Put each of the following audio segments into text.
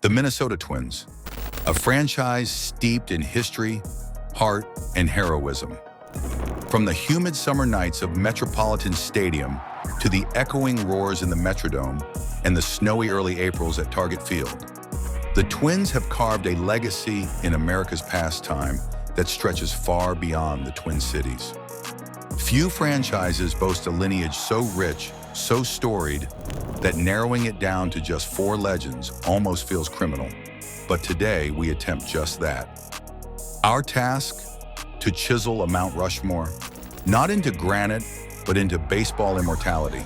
The Minnesota Twins, a franchise steeped in history, heart, and heroism. From the humid summer nights of Metropolitan Stadium to the echoing roars in the Metrodome and the snowy early Aprils at Target Field, the Twins have carved a legacy in America's pastime that stretches far beyond the Twin Cities. Few franchises boast a lineage so rich, so storied, that narrowing it down to just 4 legends almost feels criminal. But today, we attempt just that. Our task? To chisel a Mount Rushmore, not into granite, but into baseball immortality.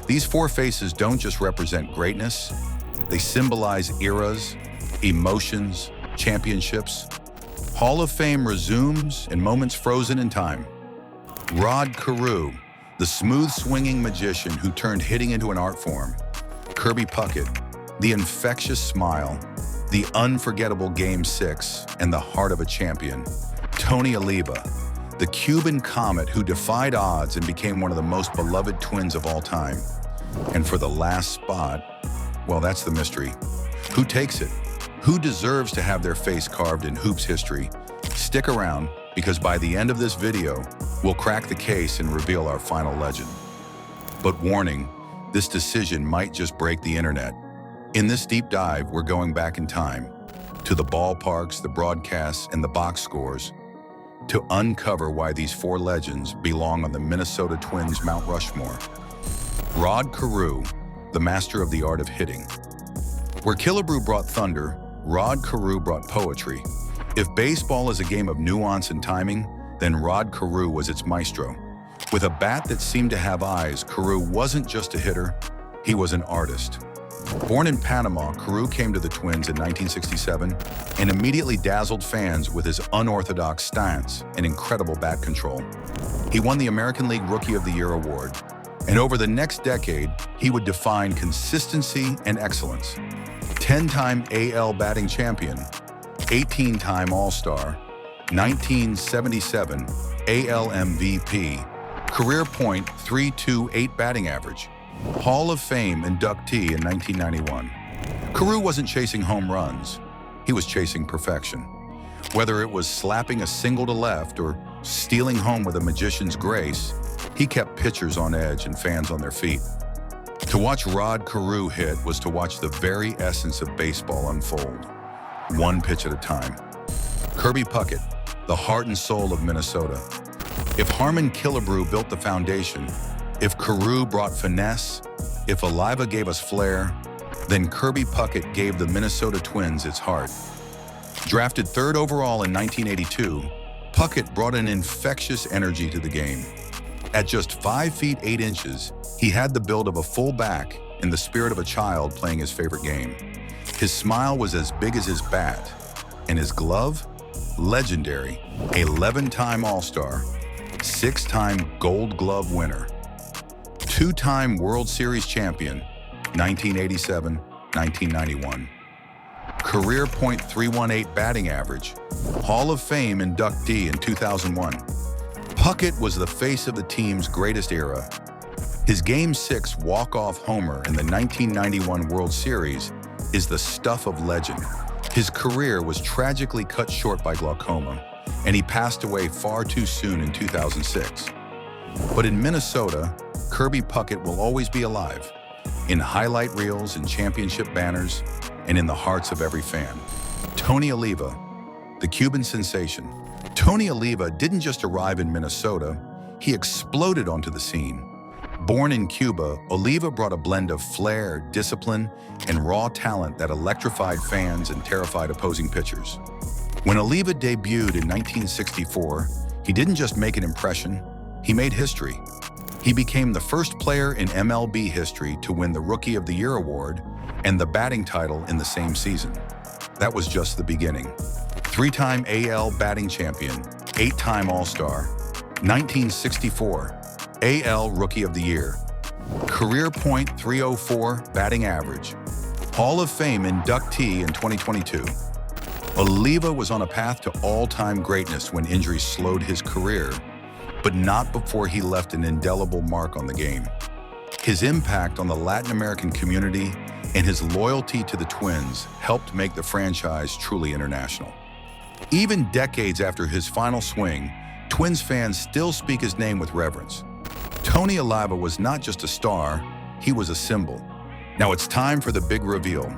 These 4 faces don't just represent greatness, they symbolize eras, emotions, championships. Hall of Fame resumes in moments frozen in time. Rod Carew, the smooth-swinging magician who turned hitting into an art form. Kirby Puckett, the infectious smile, the unforgettable Game 6, and the heart of a champion. Tony Oliva, the Cuban comet who defied odds and became one of the most beloved Twins of all time. And for the last spot, well, that's the mystery. Who takes it? Who deserves to have their face carved in hoops history? Stick around, because by the end of this video, we'll crack the case and reveal our final legend. But warning, this decision might just break the internet. In this deep dive, we're going back in time, to the ballparks, the broadcasts, and the box scores, to uncover why these 4 legends belong on the Minnesota Twins Mount Rushmore. Rod Carew, the master of the art of hitting. Where Killebrew brought thunder, Rod Carew brought poetry. If baseball is a game of nuance and timing, then Rod Carew was its maestro. With a bat that seemed to have eyes, Carew wasn't just a hitter, he was an artist. Born in Panama, Carew came to the Twins in 1967 and immediately dazzled fans with his unorthodox stance and incredible bat control. He won the American League Rookie of the Year award, and over the next decade, he would define consistency and excellence. 10-time AL batting champion, 18-time All-Star, 1977 AL MVP, career .328 batting average, Hall of Fame inductee in 1991. Carew wasn't chasing home runs, he was chasing perfection. Whether it was slapping a single to left or stealing home with a magician's grace, he kept pitchers on edge and fans on their feet. To watch Rod Carew hit was to watch the very essence of baseball unfold, one pitch at a time. Kirby Puckett, the heart and soul of Minnesota. If Harmon Killebrew built the foundation, if Carew brought finesse, if Oliva gave us flair, then Kirby Puckett gave the Minnesota Twins its heart. Drafted 3rd overall in 1982, Puckett brought an infectious energy to the game. At just 5 feet 8 inches, he had the build of a fullback and the spirit of a child playing his favorite game. His smile was as big as his bat, and his glove? Legendary. 11-time All-Star, 6-time Gold Glove winner, 2-time World Series champion, 1987, 1991. Career .318 batting average, Hall of Fame inductee in 2001. Puckett was the face of the team's greatest era. His Game 6 walk-off homer in the 1991 World Series is the stuff of legend. His career was tragically cut short by glaucoma, and he passed away far too soon in 2006. But in Minnesota, Kirby Puckett will always be alive, in highlight reels and championship banners, and in the hearts of every fan. Tony Oliva, the Cuban sensation. Tony Oliva didn't just arrive in Minnesota, he exploded onto the scene. Born in Cuba, Oliva brought a blend of flair, discipline, and raw talent that electrified fans and terrified opposing pitchers. When Oliva debuted in 1964, he didn't just make an impression, he made history. He became the first player in MLB history to win the Rookie of the Year award and the batting title in the same season. That was just the beginning. 3-time AL batting champion, 8-time All-Star, 1964 AL Rookie of the Year, career .304 batting average, Hall of Fame inductee in 2022. Oliva was on a path to all-time greatness when injuries slowed his career, but not before he left an indelible mark on the game. His impact on the Latin American community and his loyalty to the Twins helped make the franchise truly international. Even decades after his final swing, Twins fans still speak his name with reverence. Tony Oliva was not just a star, he was a symbol. Now it's time for the big reveal,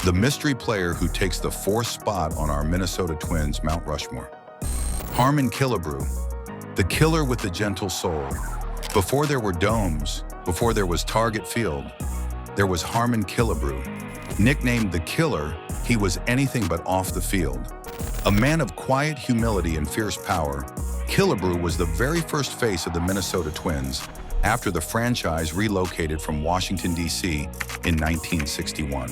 the mystery player who takes the fourth spot on our Minnesota Twins Mount Rushmore. Harmon Killebrew, the killer with the gentle soul. Before there were domes, before there was Target Field, there was Harmon Killebrew. Nicknamed the Killer, he was anything but off the field. A man of quiet humility and fierce power, Killebrew was the very first face of the Minnesota Twins after the franchise relocated from Washington, D.C. in 1961.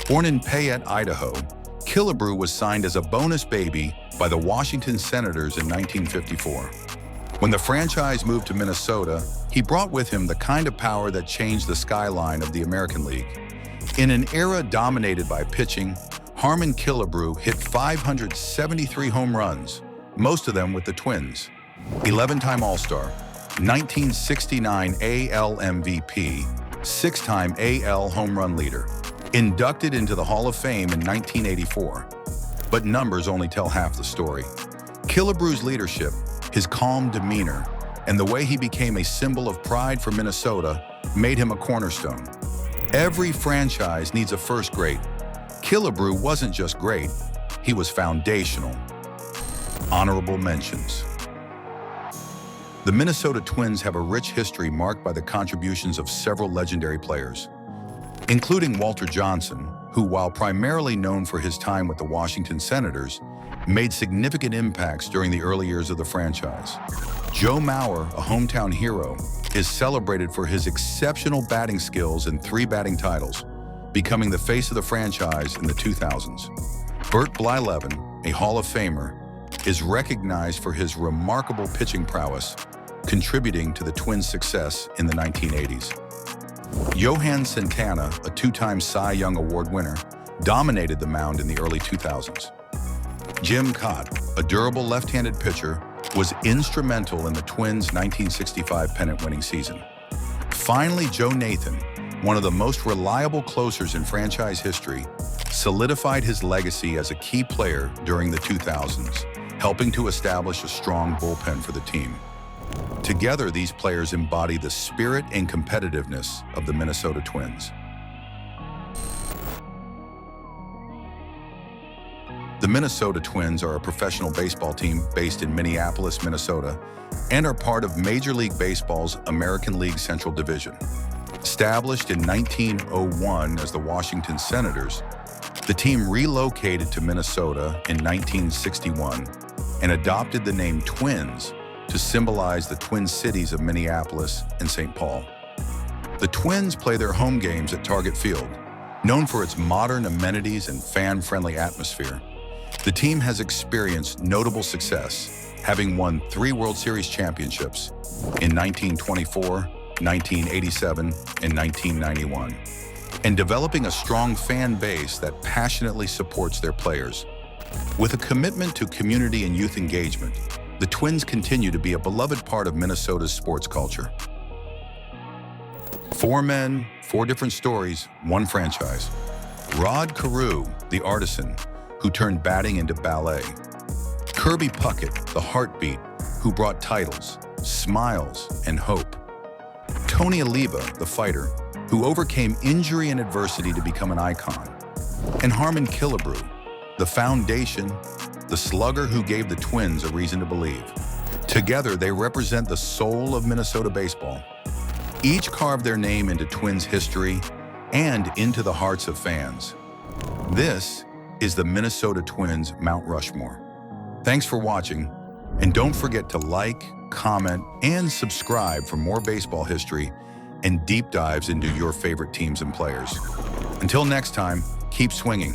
Born in Payette, Idaho, Killebrew was signed as a bonus baby by the Washington Senators in 1954. When the franchise moved to Minnesota, he brought with him the kind of power that changed the skyline of the American League. In an era dominated by pitching, Harmon Killebrew hit 573 home runs, most of them with the Twins. 11-time All-Star, 1969 AL MVP, 6-time AL home run leader, inducted into the Hall of Fame in 1984. But numbers only tell half the story. Killebrew's leadership, his calm demeanor, and the way he became a symbol of pride for Minnesota made him a cornerstone. Every franchise needs a first great. Killebrew wasn't just great, he was foundational. Honorable mentions. The Minnesota Twins have a rich history marked by the contributions of several legendary players, including Walter Johnson, who, while primarily known for his time with the Washington Senators, made significant impacts during the early years of the franchise. Joe Mauer, a hometown hero, is celebrated for his exceptional batting skills and 3 batting titles, becoming the face of the franchise in the 2000s. Bert Blyleven, a Hall of Famer, is recognized for his remarkable pitching prowess, contributing to the Twins' success in the 1980s. Johan Santana, a 2-time Cy Young Award winner, dominated the mound in the early 2000s. Jim Kaat, a durable left-handed pitcher, was instrumental in the Twins' 1965 pennant-winning season. Finally, Joe Nathan, one of the most reliable closers in franchise history, solidified his legacy as a key player during the 2000s, helping to establish a strong bullpen for the team. Together, these players embody the spirit and competitiveness of the Minnesota Twins. The Minnesota Twins are a professional baseball team based in Minneapolis, Minnesota, and are part of Major League Baseball's American League Central Division. Established in 1901 as the Washington Senators, the team relocated to Minnesota in 1961 and adopted the name Twins to symbolize the Twin Cities of Minneapolis and St. Paul. The Twins play their home games at Target Field, known for its modern amenities and fan-friendly atmosphere. The team has experienced notable success, having won 3 World Series championships in 1924, 1987, and 1991, and developing a strong fan base that passionately supports their players. With a commitment to community and youth engagement, the Twins continue to be a beloved part of Minnesota's sports culture. 4 men, 4 different stories, 1 franchise. Rod Carew, the artisan, who turned batting into ballet. Kirby Puckett, the heartbeat, who brought titles, smiles, and hope. Tony Oliva, the fighter, who overcame injury and adversity to become an icon. And Harmon Killebrew, the foundation, the slugger who gave the Twins a reason to believe. Together, they represent the soul of Minnesota baseball. Each carved their name into Twins history and into the hearts of fans. This is the Minnesota Twins Mount Rushmore. Thanks for watching, and don't forget to like, comment, and subscribe for more baseball history and deep dives into your favorite teams and players. Until next time, keep swinging.